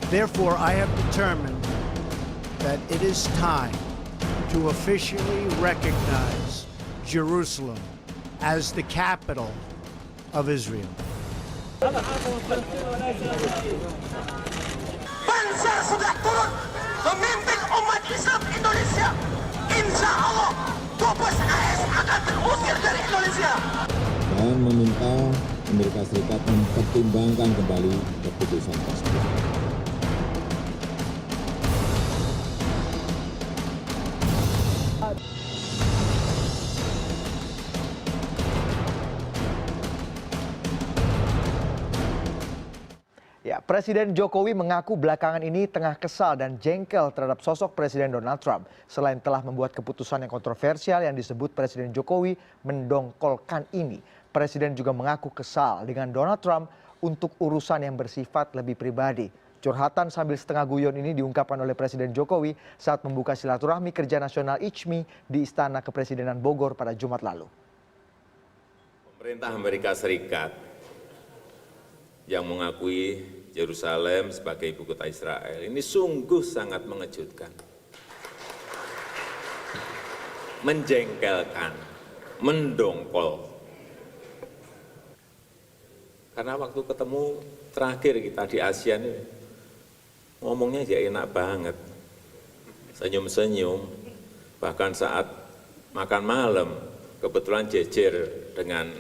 Therefore, I have determined that it is time to officially recognize Jerusalem as the capital of Israel. Bangsa sudah turun memimpin umat Islam Indonesia. Insya Allah, Dubes AS akan terusir dari Indonesia. Dan meminta Amerika Serikat mempertimbangkan kembali keputusan tersebut. Ya, Presiden Jokowi mengaku belakangan ini tengah kesal dan jengkel terhadap sosok Presiden Donald Trump. Selain telah membuat keputusan yang kontroversial yang disebut Presiden Jokowi mendongkolkan ini, Presiden juga mengaku kesal dengan Donald Trump untuk urusan yang bersifat lebih pribadi. Curhatan sambil setengah guyon ini diungkapkan oleh Presiden Jokowi saat membuka silaturahmi kerja nasional ICHMI di Istana Kepresidenan Bogor pada Jumat lalu. Pemerintah Amerika Serikat yang mengakui Yerusalem sebagai ibu kota Israel ini sungguh sangat mengejutkan, menjengkelkan, mendongkol. Karena waktu ketemu terakhir kita di ASEAN ini, ngomongnya ya enak banget, senyum-senyum, bahkan saat makan malam kebetulan jejer dengan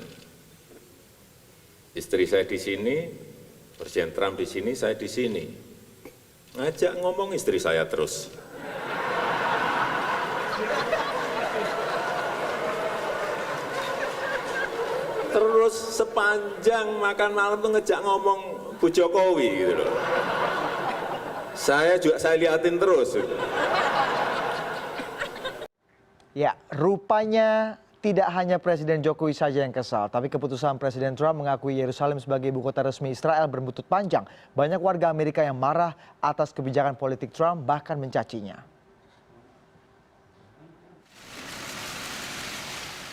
istri saya di sini, Presiden Trump di sini, saya di sini. Ngajak ngomong istri saya terus. Terus sepanjang makan malam tuh ngejak ngomong Bu Jokowi gitu loh. Saya liatin terus. Ya, rupanya tidak hanya Presiden Jokowi saja yang kesal, tapi keputusan Presiden Trump mengakui Yerusalem sebagai ibu kota resmi Israel berbuntut panjang. Banyak warga Amerika yang marah atas kebijakan politik Trump, bahkan mencacinya.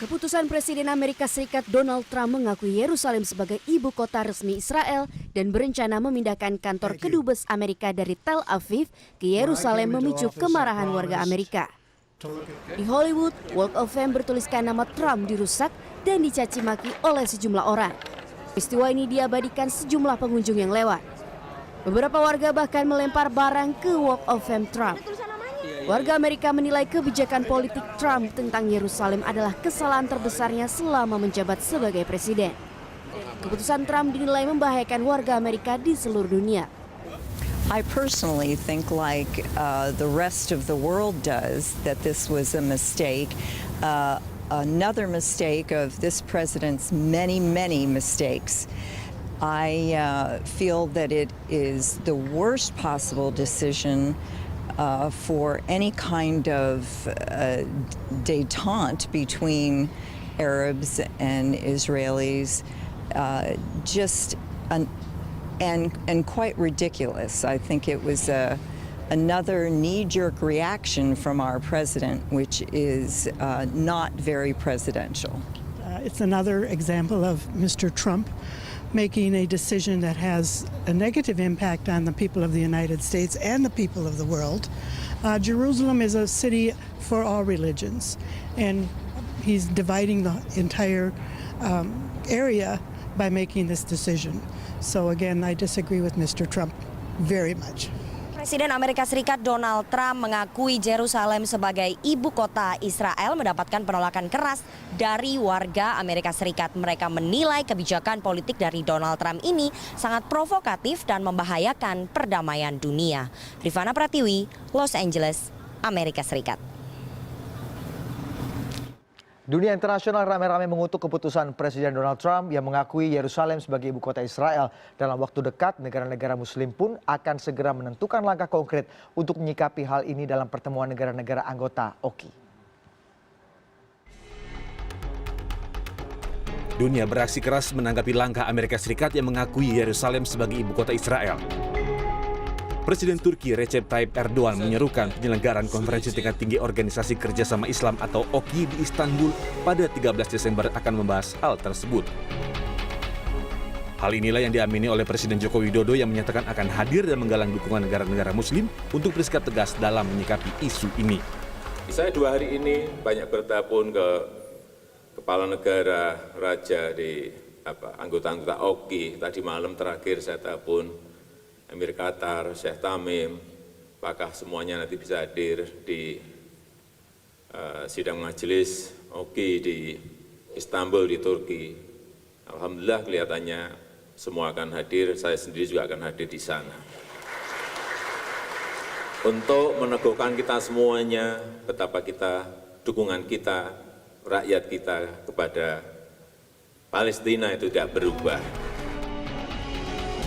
Keputusan Presiden Amerika Serikat Donald Trump mengakui Yerusalem sebagai ibu kota resmi Israel dan berencana memindahkan kantor kedubes Amerika dari Tel Aviv ke Yerusalem memicu kemarahan warga Amerika. Di Hollywood, Walk of Fame bertuliskan nama Trump dirusak dan dicaci maki oleh sejumlah orang. Peristiwa ini diabadikan sejumlah pengunjung yang lewat. Beberapa warga bahkan melempar barang ke Walk of Fame Trump. Warga Amerika menilai kebijakan politik Trump tentang Yerusalem adalah kesalahan terbesarnya selama menjabat sebagai presiden. Keputusan Trump dinilai membahayakan warga Amerika di seluruh dunia. I personally think, like the rest of the world does, that this was a mistake, another mistake of this president's many, many mistakes. I feel that it is the worst possible decision for any kind of détente between Arabs and Israelis. And quite ridiculous. I think it was another knee-jerk reaction from our president, which is not very presidential. It's another example of Mr. Trump making a decision that has a negative impact on the people of the United States and the people of the world. Jerusalem is a city for all religions, and he's dividing the entire area by making this decision. So again, I disagree with Mr. Trump very much. Presiden Amerika Serikat Donald Trump mengakui Yerusalem sebagai ibu kota Israel mendapatkan penolakan keras dari warga Amerika Serikat. Mereka menilai kebijakan politik dari Donald Trump ini sangat provokatif dan membahayakan perdamaian dunia. Rifana Pratiwi, Los Angeles, Amerika Serikat. Dunia internasional ramai-ramai mengutuk keputusan Presiden Donald Trump yang mengakui Yerusalem sebagai ibu kota Israel. Dalam waktu dekat, negara-negara Muslim pun akan segera menentukan langkah konkret untuk menyikapi hal ini dalam pertemuan negara-negara anggota OKI. Dunia beraksi keras menanggapi langkah Amerika Serikat yang mengakui Yerusalem sebagai ibu kota Israel. Presiden Turki Recep Tayyip Erdogan menyerukan penyelenggaraan konferensi tingkat tinggi Organisasi Kerjasama Islam atau OKI di Istanbul pada 13 Desember akan membahas hal tersebut. Hal inilah yang diamini oleh Presiden Joko Widodo yang menyatakan akan hadir dan menggalang dukungan negara-negara Muslim untuk bersikap tegas dalam menyikapi isu ini. Saya 2 hari ini banyak bertelpon ke kepala negara, raja di anggota-anggota OKI. Tadi malam terakhir saya telepon Emir Qatar, Syekh Tamim, apakah semuanya nanti bisa hadir di sidang majelis OKI di Istanbul di Turki. Alhamdulillah kelihatannya semua akan hadir, saya sendiri juga akan hadir di sana. Untuk meneguhkan kita semuanya, betapa dukungan kita, rakyat kita kepada Palestina itu tidak berubah.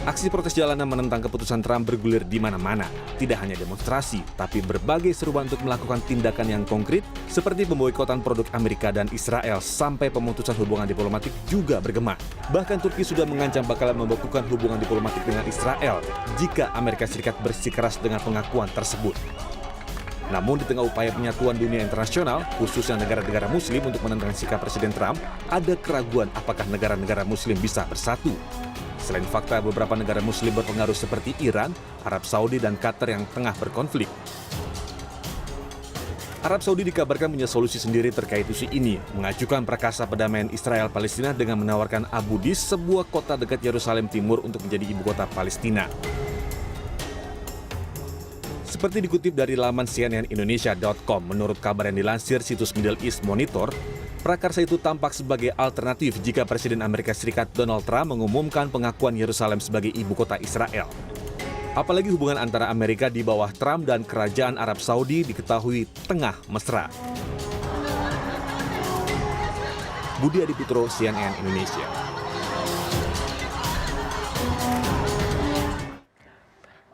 Aksi protes jalanan menentang keputusan Trump bergulir di mana-mana. Tidak hanya demonstrasi, tapi berbagai seruan untuk melakukan tindakan yang konkret seperti pemboikotan produk Amerika dan Israel sampai pemutusan hubungan diplomatik juga bergema. Bahkan Turki sudah mengancam bakalan membekukan hubungan diplomatik dengan Israel jika Amerika Serikat bersikeras dengan pengakuan tersebut. Namun di tengah upaya penyatuan dunia internasional, khususnya negara-negara Muslim untuk menentang sikap Presiden Trump, ada keraguan apakah negara-negara Muslim bisa bersatu. Selain fakta beberapa negara Muslim berpengaruh seperti Iran, Arab Saudi, dan Qatar yang tengah berkonflik. Arab Saudi dikabarkan punya solusi sendiri terkait isu ini, mengajukan prakasa perdamaian Israel-Palestina dengan menawarkan Abu Dis, sebuah kota dekat Yerusalem Timur untuk menjadi ibu kota Palestina. Seperti dikutip dari laman cnnindonesia.com, menurut kabar yang dilansir situs Middle East Monitor, prakarsa itu tampak sebagai alternatif jika Presiden Amerika Serikat Donald Trump mengumumkan pengakuan Yerusalem sebagai ibu kota Israel. Apalagi hubungan antara Amerika di bawah Trump dan Kerajaan Arab Saudi diketahui tengah mesra. Budi Adiputro, CNN Indonesia.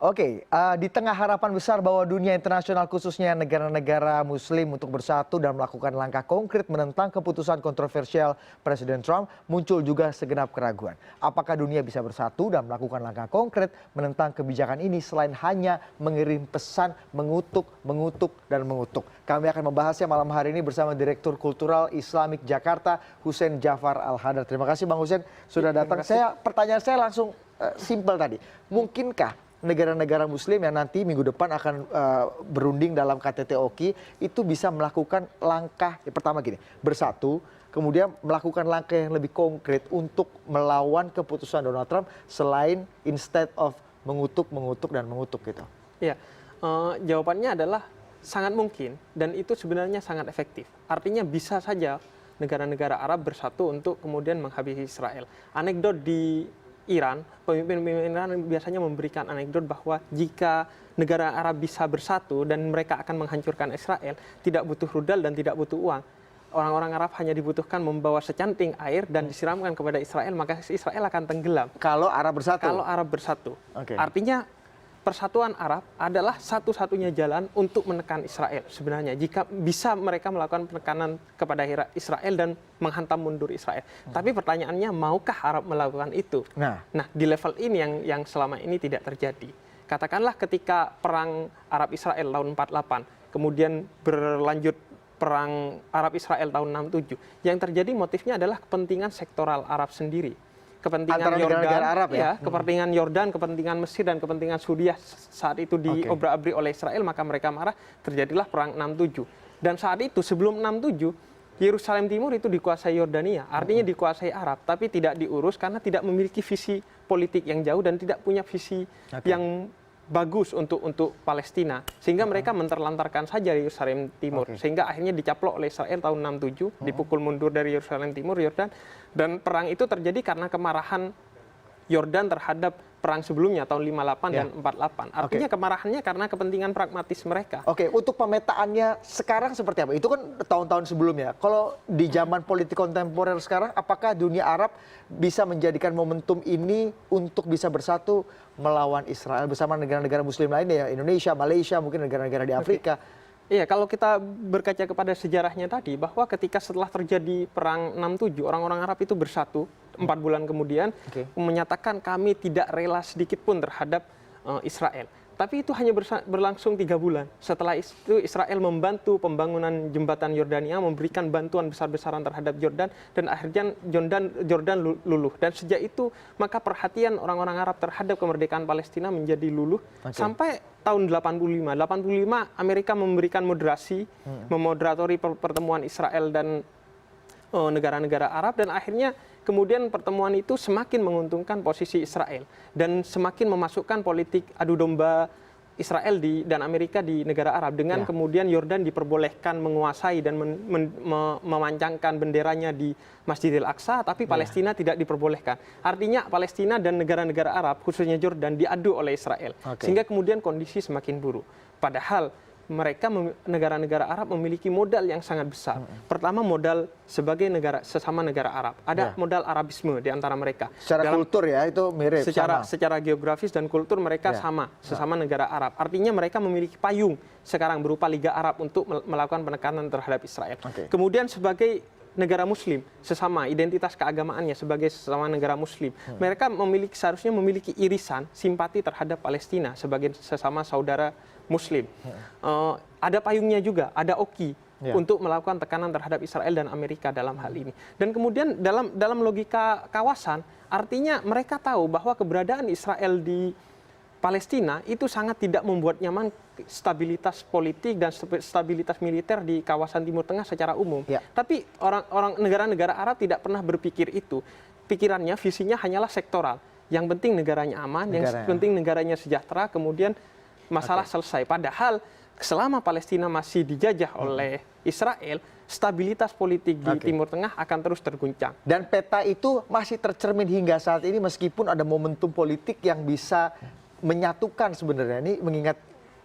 Oke, di tengah harapan besar bahwa dunia internasional khususnya negara-negara Muslim untuk bersatu dan melakukan langkah konkret menentang keputusan kontroversial Presiden Trump, muncul juga segenap keraguan. Apakah dunia bisa bersatu dan melakukan langkah konkret menentang kebijakan ini selain hanya mengirim pesan mengutuk, dan mengutuk? Kami akan membahasnya malam hari ini bersama Direktur Kultural Islamik Jakarta, Hussein Jafar Al-Hadar. Terima kasih Bang Hussein sudah datang. Pertanyaan saya langsung simpel tadi. Mungkinkah negara-negara Muslim yang nanti minggu depan akan berunding dalam KTT OKI itu bisa melakukan langkah pertama gini, bersatu, kemudian melakukan langkah yang lebih konkret untuk melawan keputusan Donald Trump selain instead of mengutuk gitu? Ya, jawabannya adalah sangat mungkin dan itu sebenarnya sangat efektif. Artinya bisa saja negara-negara Arab bersatu untuk kemudian menghabisi Israel. Anekdot di Iran, pemimpin Iran biasanya memberikan anekdot bahwa jika negara Arab bisa bersatu dan mereka akan menghancurkan Israel, tidak butuh rudal dan tidak butuh uang. Orang-orang Arab hanya dibutuhkan membawa secanting air dan disiramkan kepada Israel, maka Israel akan tenggelam. Kalau Arab bersatu? Kalau Arab bersatu. Okay. Artinya persatuan Arab adalah satu-satunya jalan untuk menekan Israel sebenarnya. Jika bisa mereka melakukan penekanan kepada Israel dan menghantam mundur Israel. Tapi pertanyaannya, maukah Arab melakukan itu? Nah, di level ini yang selama ini tidak terjadi. Katakanlah ketika perang Arab Israel tahun 48, kemudian berlanjut perang Arab Israel tahun 67. Yang terjadi motifnya adalah kepentingan sektoral Arab sendiri. Kepentingan Yordan, Arab, ya? Kepentingan Yordan, kepentingan Mesir dan kepentingan Suriah saat itu diobrak-abrik oleh Israel, maka mereka marah, terjadilah perang 67. Dan saat itu sebelum 67, Yerusalem Timur itu dikuasai Yordania, artinya dikuasai Arab, tapi tidak diurus karena tidak memiliki visi politik yang jauh dan tidak punya visi yang bagus untuk Palestina, sehingga mereka menterlantarkan saja Yerusalem Timur, sehingga akhirnya dicaplok oleh Israel tahun 67, dipukul mundur dari Yerusalem Timur, Yordan, dan perang itu terjadi karena kemarahan Yordan terhadap perang sebelumnya tahun 58 dan 48. Artinya kemarahannya karena kepentingan pragmatis mereka. Oke, untuk pemetaannya sekarang seperti apa? Itu kan tahun-tahun sebelumnya. Kalau di zaman politik kontemporer sekarang, apakah dunia Arab bisa menjadikan momentum ini untuk bisa bersatu melawan Israel bersama negara-negara Muslim lainnya, ya Indonesia, Malaysia, mungkin negara-negara di Afrika? Iya, kalau kita berkaca kepada sejarahnya tadi, bahwa ketika setelah terjadi perang 67, orang-orang Arab itu bersatu 4 bulan kemudian menyatakan kami tidak rela sedikit pun terhadap Israel. Tapi itu hanya berlangsung 3 bulan. Setelah itu Israel membantu pembangunan jembatan Yordania, memberikan bantuan besar-besaran terhadap Yordan, dan akhirnya Yordan luluh. Dan sejak itu maka perhatian orang-orang Arab terhadap kemerdekaan Palestina menjadi luluh sampai tahun 85. 85 Amerika memberikan moderasi, memoderatori pertemuan Israel dan negara-negara Arab, dan akhirnya kemudian pertemuan itu semakin menguntungkan posisi Israel dan semakin memasukkan politik adu domba Israel dan Amerika di negara Arab dengan kemudian Yordan diperbolehkan menguasai dan memancangkan benderanya di Masjidil Aqsa, tapi Palestina tidak diperbolehkan. Artinya Palestina dan negara-negara Arab, khususnya Yordan, diadu oleh Israel, sehingga kemudian kondisi semakin buruk. Padahal mereka negara-negara Arab memiliki modal yang sangat besar. Pertama, modal sebagai sesama negara Arab. Ada modal Arabisme di antara mereka. Secara kultur ya itu mirip. Secara geografis dan kultur mereka sama, sesama negara Arab. Artinya mereka memiliki payung sekarang berupa Liga Arab untuk melakukan penekanan terhadap Israel. Kemudian sebagai negara Muslim, sesama identitas keagamaannya sebagai sesama negara Muslim, mereka seharusnya memiliki irisan simpati terhadap Palestina sebagai sesama saudara Muslim. Ada payungnya juga, ada OKI untuk melakukan tekanan terhadap Israel dan Amerika dalam hal ini. Dan kemudian dalam logika kawasan, artinya mereka tahu bahwa keberadaan Israel di Palestina itu sangat tidak membuat nyaman stabilitas politik dan stabilitas militer di kawasan Timur Tengah secara umum. Tapi orang negara-negara Arab tidak pernah berpikir itu. Pikirannya, visinya hanyalah sektoral. Yang penting negaranya aman, yang penting negaranya sejahtera, kemudian masalah selesai. Padahal selama Palestina masih dijajah oleh Israel, stabilitas politik di Timur Tengah akan terus terguncang. Dan peta itu masih tercermin hingga saat ini meskipun ada momentum politik yang bisa menyatukan sebenarnya. Ini mengingat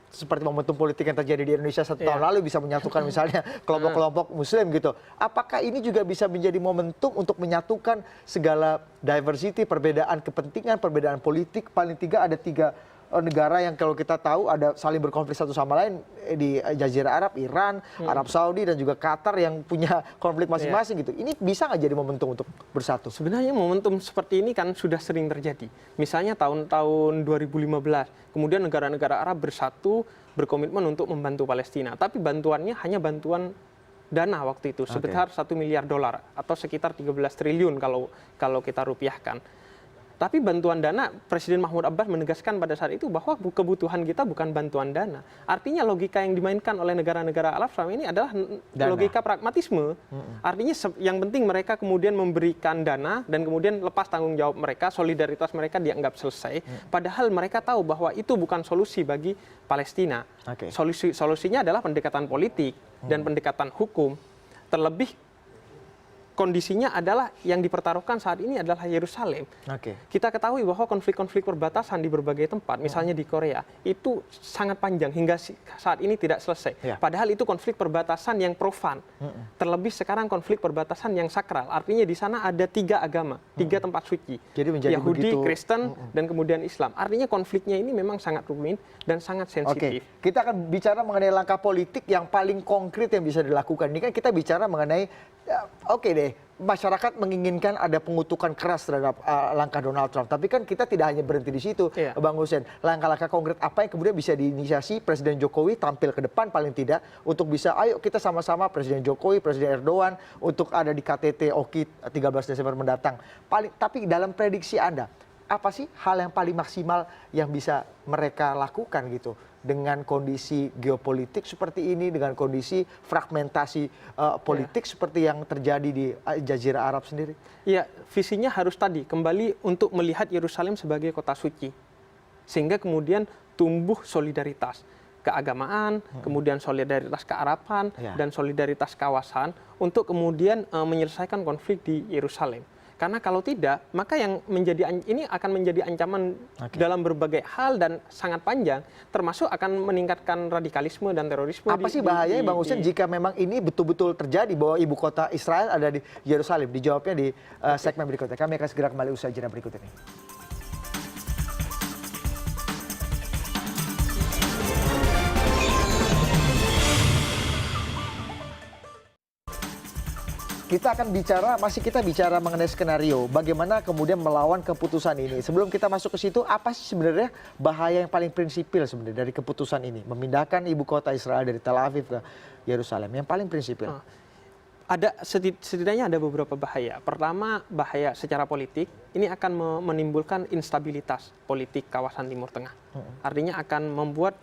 seperti momentum politik yang terjadi di Indonesia 1 tahun lalu bisa menyatukan misalnya kelompok-kelompok Muslim gitu. Apakah ini juga bisa menjadi momentum untuk menyatukan segala diversity, perbedaan kepentingan, perbedaan politik? Paling tidak ada 3 negara yang kalau kita tahu ada saling berkonflik satu sama lain di Jazirah Arab, Iran, Arab Saudi dan juga Qatar yang punya konflik masing-masing gitu. Ini bisa nggak jadi momentum untuk bersatu? Sebenarnya momentum seperti ini kan sudah sering terjadi. Misalnya tahun 2015, kemudian negara-negara Arab bersatu berkomitmen untuk membantu Palestina. Tapi bantuannya hanya bantuan dana waktu itu sebesar $1 miliar atau sekitar 13 triliun kalau kita rupiahkan. Tapi bantuan dana, Presiden Mahmud Abbas menegaskan pada saat itu bahwa kebutuhan kita bukan bantuan dana. Artinya logika yang dimainkan oleh negara-negara Arab selama ini adalah logika pragmatisme. Artinya yang penting mereka kemudian memberikan dana dan kemudian lepas tanggung jawab mereka, solidaritas mereka dianggap selesai. Padahal mereka tahu bahwa itu bukan solusi bagi Palestina. Solusinya adalah pendekatan politik dan pendekatan hukum. Terlebih kondisinya adalah yang dipertaruhkan saat ini adalah Yerusalem. Kita ketahui bahwa konflik-konflik perbatasan di berbagai tempat, misalnya di Korea, itu sangat panjang hingga saat ini tidak selesai. Padahal itu konflik perbatasan yang profan. Terlebih sekarang konflik perbatasan yang sakral. Artinya di sana ada 3 agama, 3 tempat suci. Jadi Yahudi, Kristen, dan kemudian Islam. Artinya konfliknya ini memang sangat rumit dan sangat sensitif. Kita akan bicara mengenai langkah politik yang paling konkret yang bisa dilakukan. Ini kan kita bicara mengenai masyarakat menginginkan ada pengutukan keras terhadap langkah Donald Trump. Tapi kan kita tidak hanya berhenti di situ, Bang Hussein. Langkah-langkah konkret apa yang kemudian bisa diinisiasi Presiden Jokowi tampil ke depan paling tidak untuk bisa, ayo kita sama-sama Presiden Jokowi, Presiden Erdogan untuk ada di KTT OKI 13 Desember mendatang. Tapi dalam prediksi Anda, apa sih hal yang paling maksimal yang bisa mereka lakukan gitu? Dengan kondisi geopolitik seperti ini, dengan kondisi fragmentasi politik seperti yang terjadi di Jazirah Arab sendiri? Ya, visinya harus tadi kembali untuk melihat Yerusalem sebagai kota suci. Sehingga kemudian tumbuh solidaritas keagamaan, kemudian solidaritas kearaban, dan solidaritas kawasan untuk kemudian menyelesaikan konflik di Yerusalem. Karena kalau tidak, maka yang ini akan menjadi ancaman dalam berbagai hal dan sangat panjang, termasuk akan meningkatkan radikalisme dan terorisme. Apa sih bahayanya, Bang Hussein, jika memang ini betul-betul terjadi bahwa ibu kota Israel ada di Yerusalem? Dijawabnya di segmen berikutnya. Kami akan segera kembali usai jeda berikut ini. kita akan bicara mengenai skenario bagaimana kemudian melawan keputusan ini. Sebelum kita masuk ke situ, apa sih sebenarnya bahaya yang paling prinsipil sebenarnya dari keputusan ini memindahkan ibu kota Israel dari Tel Aviv ke Yerusalem? Yang paling prinsipil. Setidaknya ada beberapa bahaya. Pertama, bahaya secara politik, ini akan menimbulkan instabilitas politik kawasan Timur Tengah. Artinya akan membuat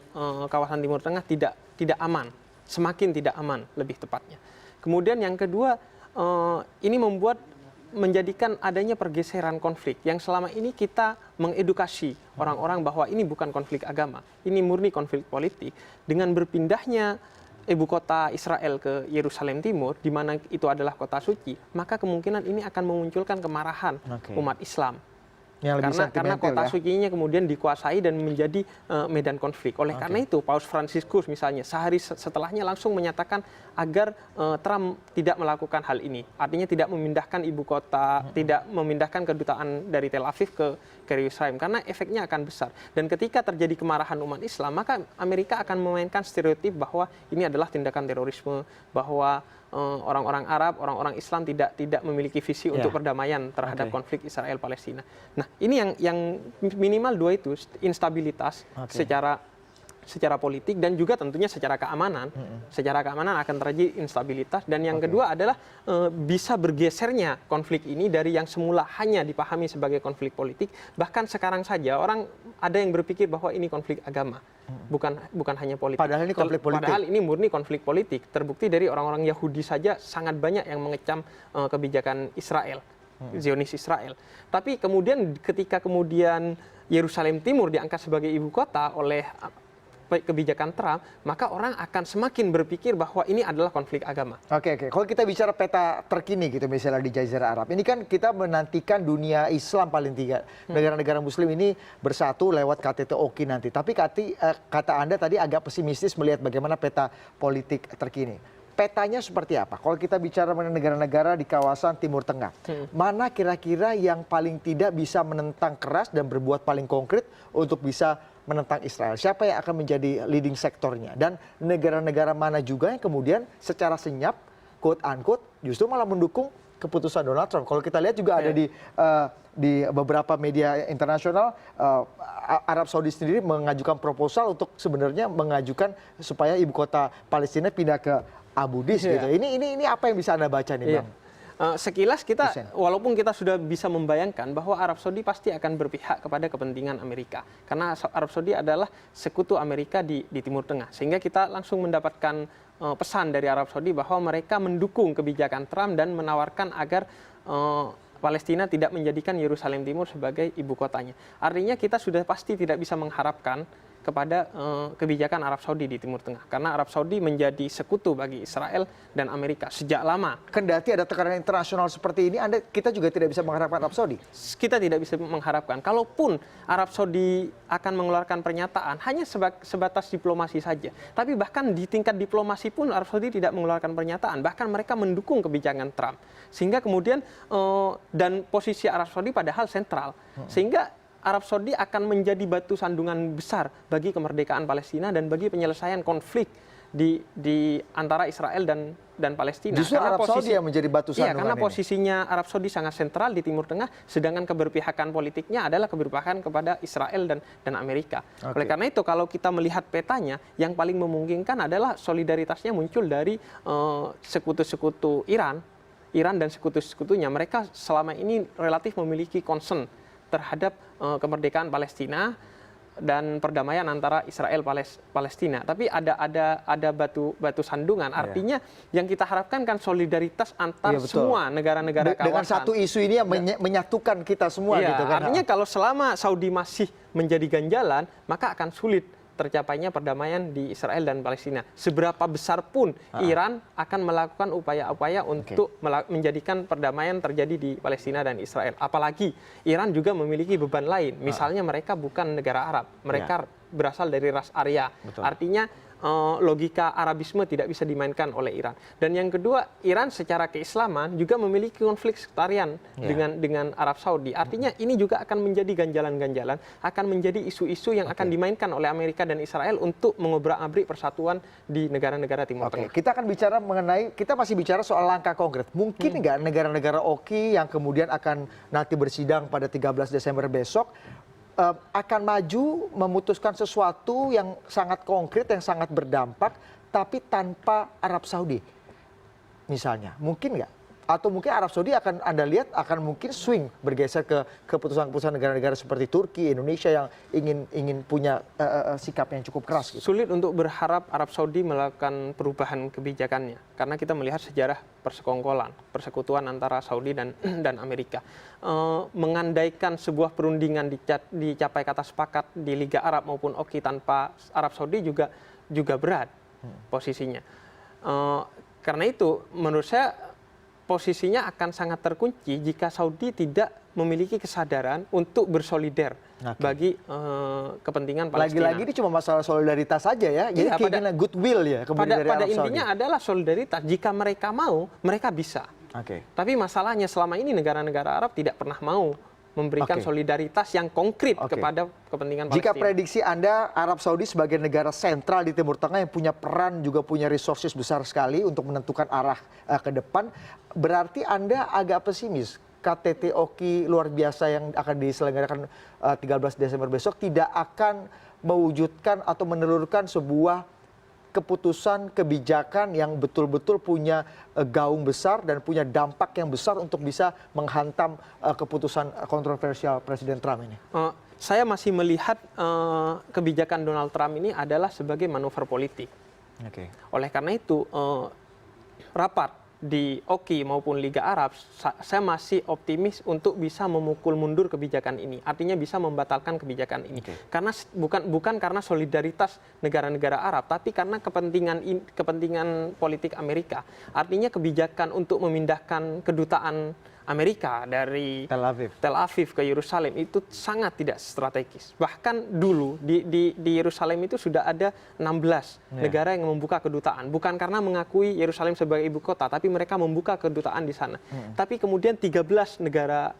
kawasan Timur Tengah tidak aman, semakin tidak aman lebih tepatnya. Kemudian yang kedua, ini menjadikan adanya pergeseran konflik yang selama ini kita mengedukasi orang-orang bahwa ini bukan konflik agama, ini murni konflik politik. Dengan berpindahnya ibu kota Israel ke Yerusalem Timur, di mana itu adalah kota suci, maka kemungkinan ini akan memunculkan kemarahan umat Islam. Karena kota sucinya kemudian dikuasai dan menjadi medan konflik. Oleh karena itu, Paus Fransiskus misalnya sehari setelahnya langsung menyatakan agar Trump tidak melakukan hal ini. Artinya tidak memindahkan ibu kota, tidak memindahkan kedutaan dari Tel Aviv ke Yerusalem, karena efeknya akan besar. Dan ketika terjadi kemarahan umat Islam, maka Amerika akan memainkan stereotip bahwa ini adalah tindakan terorisme, bahwa orang-orang Arab, orang-orang Islam tidak memiliki visi untuk perdamaian terhadap konflik Israel-Palestina. Nah, ini yang minimal dua itu, instabilitas secara politik dan juga tentunya secara keamanan. Secara keamanan akan terjadi instabilitas, dan yang kedua adalah bisa bergesernya konflik ini dari yang semula hanya dipahami sebagai konflik politik, bahkan sekarang saja orang ada yang berpikir bahwa ini konflik agama. Bukan hanya politik. Padahal ini konflik politik. Padahal ini murni konflik politik. Terbukti dari orang-orang Yahudi saja sangat banyak yang mengecam kebijakan Israel, Zionis Israel. Tapi kemudian ketika Yerusalem Timur diangkat sebagai ibu kota oleh kebijakan Trump, maka orang akan semakin berpikir bahwa ini adalah konflik agama. Oke. Kalau kita bicara peta terkini gitu misalnya di Jazirah Arab, ini kan kita menantikan dunia Islam paling tidak. Negara-negara Muslim ini bersatu lewat KTT Oki nanti. Tapi kata Anda tadi agak pesimistis melihat bagaimana peta politik terkini. Petanya seperti apa? Kalau kita bicara mengenai negara-negara di kawasan Timur Tengah, mana kira-kira yang paling tidak bisa menentang keras dan berbuat paling konkret untuk bisa menentang Israel? Siapa yang akan menjadi leading sektornya? Dan negara-negara mana juga yang kemudian secara senyap, quote-unquote, justru malah mendukung keputusan Donald Trump? Kalau kita lihat juga ada di beberapa media internasional, Arab Saudi sendiri mengajukan proposal untuk sebenarnya mengajukan supaya ibu kota Palestina pindah ke Abu Dis gitu. Ini apa yang bisa Anda baca nih, Bang? Sekilas kita, walaupun kita sudah bisa membayangkan bahwa Arab Saudi pasti akan berpihak kepada kepentingan Amerika. Karena Arab Saudi adalah sekutu Amerika di Timur Tengah. Sehingga kita langsung mendapatkan pesan dari Arab Saudi bahwa mereka mendukung kebijakan Trump dan menawarkan agar Palestina tidak menjadikan Yerusalem Timur sebagai ibu kotanya. Artinya kita sudah pasti tidak bisa mengharapkan kepada kebijakan Arab Saudi di Timur Tengah. Karena Arab Saudi menjadi sekutu bagi Israel dan Amerika sejak lama. Kendati ada tekanan internasional seperti ini, kita juga tidak bisa mengharapkan Arab Saudi? Kita tidak bisa mengharapkan. Kalaupun Arab Saudi akan mengeluarkan pernyataan, hanya sebatas diplomasi saja. Tapi bahkan di tingkat diplomasi pun Arab Saudi tidak mengeluarkan pernyataan. Bahkan mereka mendukung kebijakan Trump. Sehingga kemudian, dan posisi Arab Saudi padahal sentral. Sehingga Arab Saudi akan menjadi batu sandungan besar bagi kemerdekaan Palestina dan bagi penyelesaian konflik di antara Israel dan Palestina. Justru karena Arab Saudi yang menjadi batu sandungan. Iya, karena posisinya Arab Saudi sangat sentral di Timur Tengah, sedangkan keberpihakan politiknya adalah keberpihakan kepada Israel dan Amerika. Oleh karena itu, kalau kita melihat petanya, yang paling memungkinkan adalah solidaritasnya muncul dari sekutu-sekutu Iran dan sekutu-sekutunya. Mereka selama ini relatif memiliki concern terhadap kemerdekaan Palestina dan perdamaian antara Israel Palestina. Tapi ada batu sandungan. Artinya yang kita harapkan kan solidaritas antar semua negara-negara kawasan. Dengan satu isu ini yang menyatukan kita semua gitu kan. Artinya kalau selama Saudi masih menjadi ganjalan, maka akan sulit tercapainya perdamaian di Israel dan Palestina. Seberapa besar pun Iran akan melakukan upaya-upaya untuk menjadikan perdamaian terjadi di Palestina dan Israel. Apalagi Iran juga memiliki beban lain. Misalnya mereka bukan negara Arab, mereka berasal dari ras Arya. Artinya logika Arabisme tidak bisa dimainkan oleh Iran. Dan yang kedua, Iran secara keislaman juga memiliki konflik sektarian dengan Arab Saudi. Artinya ini juga akan menjadi ganjalan-ganjalan, akan menjadi isu-isu yang akan dimainkan oleh Amerika dan Israel untuk mengobrak-abrik persatuan di negara-negara Timur Tengah. Kita akan bicara mengenai, kita masih bicara soal langkah konkret. Mungkin nggak negara-negara OKI yang kemudian akan nanti bersidang pada 13 Desember besok akan maju memutuskan sesuatu yang sangat konkret, yang sangat berdampak, tapi tanpa Arab Saudi, misalnya, mungkin nggak? Atau mungkin Arab Saudi akan Anda lihat akan mungkin swing bergeser ke keputusan-keputusan negara-negara seperti Turki, Indonesia yang ingin punya sikap yang cukup keras. Gitu. Sulit untuk berharap Arab Saudi melakukan perubahan kebijakannya karena kita melihat sejarah persekongkolan, persekutuan antara Saudi dan Amerika. Mengandaikan sebuah perundingan dicapai kata sepakat di Liga Arab maupun OKI tanpa Arab Saudi juga berat posisinya. Karena itu menurut saya posisinya akan sangat terkunci jika Saudi tidak memiliki kesadaran untuk bersolider bagi kepentingan Palestina. Lagi-lagi ini cuma masalah solidaritas saja ya, jadi keinginan goodwill ya. Pada intinya adalah solidaritas. Jika mereka mau, mereka bisa. Tapi masalahnya selama ini negara-negara Arab tidak pernah mau memberikan solidaritas yang konkret kepada kepentingan Palestina. Jika prediksi Anda, Arab Saudi sebagai negara sentral di Timur Tengah yang punya peran, juga punya resources besar sekali untuk menentukan arah ke depan, berarti Anda agak pesimis. KTT OKI luar biasa yang akan diselenggarakan 13 Desember besok tidak akan mewujudkan atau menelurkan sebuah keputusan, kebijakan yang betul-betul punya gaung besar dan punya dampak yang besar untuk bisa menghantam keputusan kontroversial Presiden Trump ini? Saya masih melihat kebijakan Donald Trump ini adalah sebagai manuver politik. Oleh karena itu, rapat di OKI maupun Liga Arab, saya masih optimis untuk bisa memukul mundur kebijakan ini. Artinya bisa membatalkan kebijakan ini. Karena bukan karena solidaritas negara-negara Arab, tapi karena kepentingan politik Amerika. Artinya kebijakan untuk memindahkan kedutaan Amerika dari Tel Aviv ke Yerusalem itu sangat tidak strategis. Bahkan dulu di Yerusalem itu sudah ada 16 negara yang membuka kedutaan. Bukan karena mengakui Yerusalem sebagai ibu kota, tapi mereka membuka kedutaan di sana. Tapi kemudian 13 negara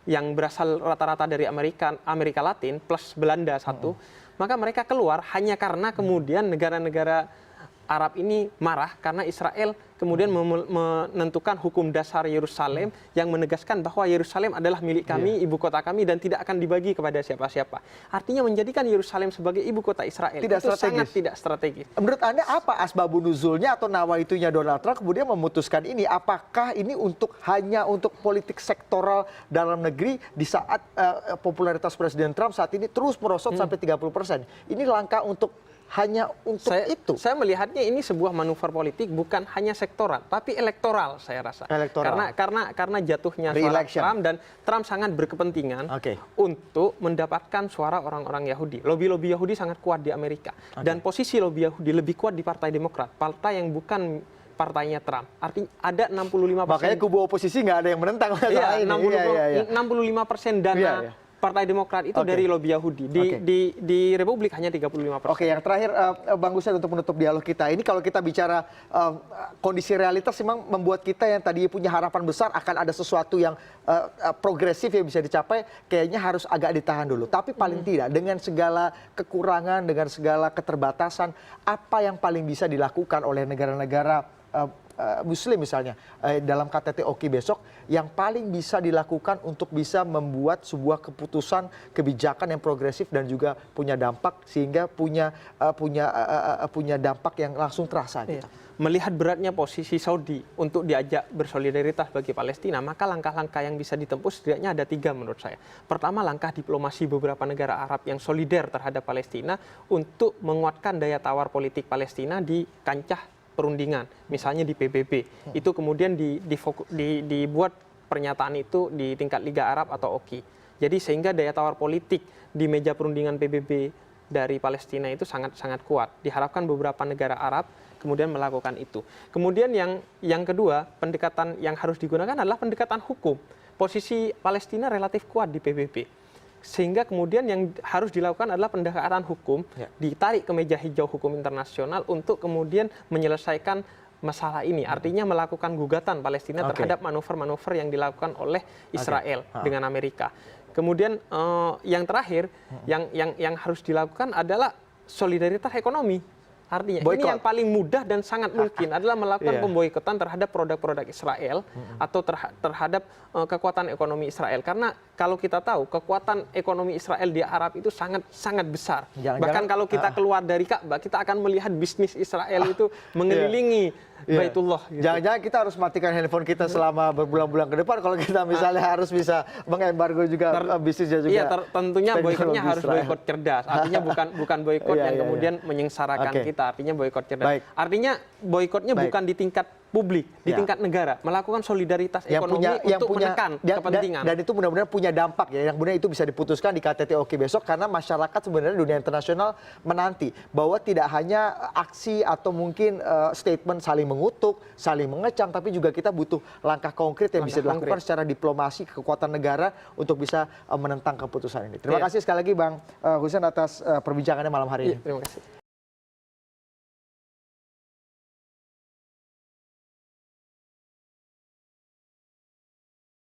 yang berasal rata-rata dari Amerika Latin plus Belanda satu, maka mereka keluar hanya karena kemudian negara-negara Arab ini marah karena Israel kemudian menentukan hukum dasar Yerusalem yang menegaskan bahwa Yerusalem adalah milik kami, ibu kota kami, dan tidak akan dibagi kepada siapa-siapa. Artinya menjadikan Yerusalem sebagai ibu kota Israel itu sangat tidak strategis. Menurut Anda apa asbabun nuzulnya atau nawaitunya Donald Trump kemudian memutuskan ini? Apakah ini hanya untuk politik sektoral dalam negeri di saat popularitas Presiden Trump saat ini terus merosot sampai 30%? Ini langkah hanya untuk itu. Saya melihatnya ini sebuah manuver politik bukan hanya sektoral, tapi elektoral saya rasa. Karena jatuhnya suara Trump dan Trump sangat berkepentingan untuk mendapatkan suara orang-orang Yahudi. Lobby Yahudi sangat kuat di Amerika dan posisi lobby Yahudi lebih kuat di Partai Demokrat, partai yang bukan partainya Trump. Artinya ada 65%. Makanya kubu oposisi nggak ada yang menentang. 65% dana Partai Demokrat itu dari lobby Yahudi. Di Republik hanya 35%. Oke, yang terakhir Bang Hussein untuk menutup dialog kita. Ini kalau kita bicara kondisi realitas memang membuat kita yang tadi punya harapan besar akan ada sesuatu yang progresif yang bisa dicapai, kayaknya harus agak ditahan dulu. Tapi paling tidak dengan segala kekurangan, dengan segala keterbatasan, apa yang paling bisa dilakukan oleh negara-negara Muslim misalnya dalam KTT OKI besok yang paling bisa dilakukan untuk bisa membuat sebuah keputusan kebijakan yang progresif dan juga punya dampak sehingga punya dampak yang langsung terasa gitu. Melihat beratnya posisi Saudi untuk diajak bersolidaritas bagi Palestina, maka langkah-langkah yang bisa ditempuh setidaknya ada 3 menurut saya. Pertama, langkah diplomasi beberapa negara Arab yang solider terhadap Palestina untuk menguatkan daya tawar politik Palestina di kancah perundingan, misalnya di PBB. Itu kemudian dibuat pernyataan itu di tingkat Liga Arab atau OKI. Jadi sehingga daya tawar politik di meja perundingan PBB dari Palestina itu sangat kuat. Diharapkan beberapa negara Arab kemudian melakukan itu. Kemudian yang kedua, pendekatan yang harus digunakan adalah pendekatan hukum. Posisi Palestina relatif kuat di PBB. sehingga kemudian yang harus dilakukan adalah pendekatan hukum, ditarik ke meja hijau hukum internasional untuk kemudian menyelesaikan masalah ini. Artinya melakukan gugatan Palestina terhadap manuver-manuver yang dilakukan oleh Israel dengan Amerika. Kemudian yang terakhir yang harus dilakukan adalah solidaritas ekonomi. Artinya ini yang paling mudah dan sangat mungkin adalah melakukan pemboikotan terhadap produk-produk Israel atau terhadap kekuatan ekonomi Israel. Karena kalau kita tahu kekuatan ekonomi Israel di Arab itu sangat besar. Bahkan kalau kita keluar dari Ka'bah, kita akan melihat bisnis Israel itu mengelilingi Baitullah. Jangan-jangan kita harus matikan handphone kita selama berbulan-bulan ke depan kalau kita misalnya harus bisa mengembargo juga bisnisnya juga. Iya, tentunya boikotnya harus boikot cerdas. Artinya bukan boikot yang kemudian menyengsarakan kita. Artinya boikot cerdas. Artinya boikotnya bukan di tingkat publik, di tingkat negara, melakukan solidaritas ekonomi untuk menekan kepentingan. Dan itu mudah-mudahan punya dampak ya, yang kemudian itu bisa diputuskan di KTT Oki besok, karena masyarakat sebenarnya dunia internasional menanti bahwa tidak hanya aksi atau mungkin statement saling mengutuk, saling mengecam, tapi juga kita butuh langkah konkret yang bisa dilakukan secara diplomasi, kekuatan negara untuk bisa menentang keputusan ini. Terima kasih sekali lagi Bang Hussein atas perbincangannya malam hari ini. Terima kasih.